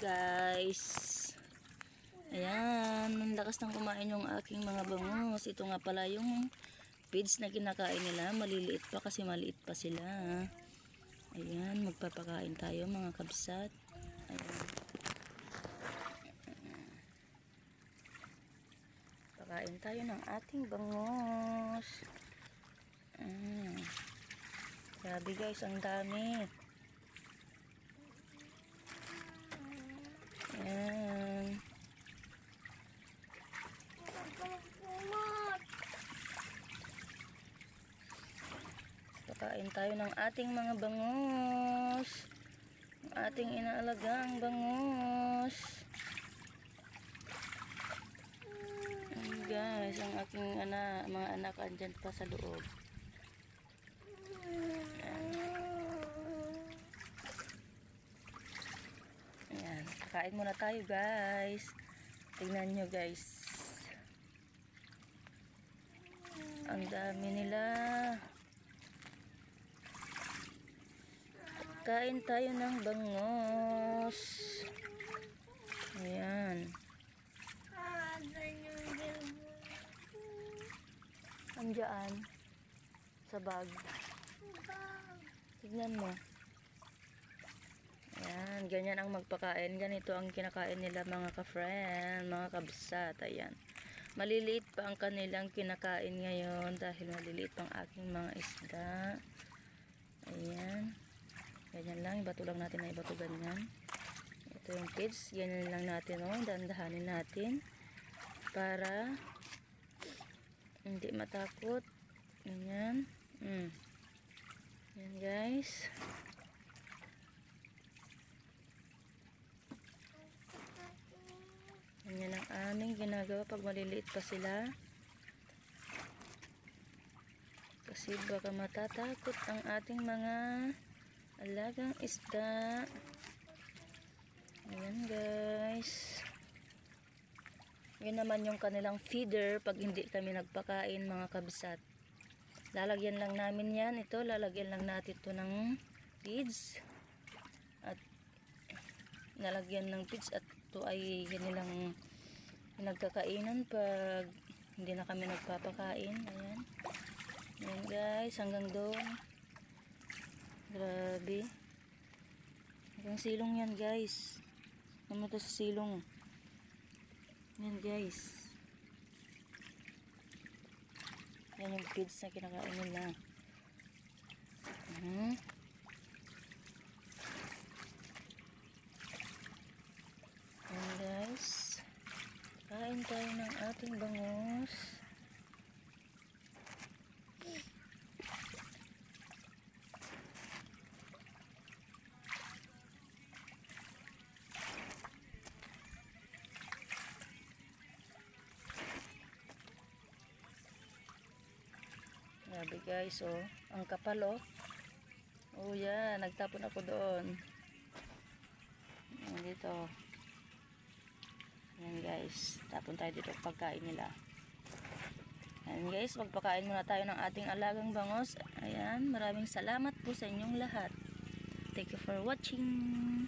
guys. Ayan, ang lakas ng kumain yung aking mga bangus. Ito nga pala yung feeds na kinakain nila. Maliliit pa kasi maliit pa sila. Ayan, magpapakain tayo mga kabsat. Ayan. Pakain tayo ng ating bangus. Grabe guys, ang dami. Ayan. Pakain tayo ng ating mga bangus. Ang ating inaalagang bangus. Ayan guys, ang aking mga anak andyan pa sa loob. Ayan, kain muna tayo guys. Tingnan nyo guys. Ang dami nila. Kain tayo ng bangus. Ayan. Andiyan. Sa bag. Tignan mo. Ayan, ganyan ang magpakain. Ganito ang kinakain nila mga ka-friend, mga kabsat. Ayan. Maliliit pa ang kanilang kinakain ngayon dahil maliliit pang aking mga isda. Ayan. Ganyan lang. Ibato lang natin na ibato ganyan. Ito yung kids. Ganyan lang natin. Oh. Dandahanin natin. Para hindi matakot. Ganyan. Yan guys. Ganyan ang aming ginagawa pag maliliit pa sila. Kasi baka matatakot ang ating mga alagang isda. Ayan guys. Yun naman yung kanilang feeder pag hindi kami nagpakain mga kabsat. Lalagyan lang namin yan. Ito, lalagyan lang natin ito ng feeds. At nalagyan ng feeds at ito ay kanilang nagkakainan pag hindi na kami nagpapakain. Ayan. Ayan guys, hanggang doon. Grabe. Hanggang silong yan guys. Ano to sa silong? Ayan guys. Yan yung feeds na kinakain nila. Ayan guys. Kain tayo ng ating bangus. Grabe guys, oh. Ang kapal, oh. Oh, yeah. Nagtapon ako doon. Dito. Ayan guys. Tapon tayo dito pagkain nila. Ayan guys. Magpakain muna tayo ng ating alagang bangus. Ayan. Maraming salamat po sa inyong lahat. Thank you for watching.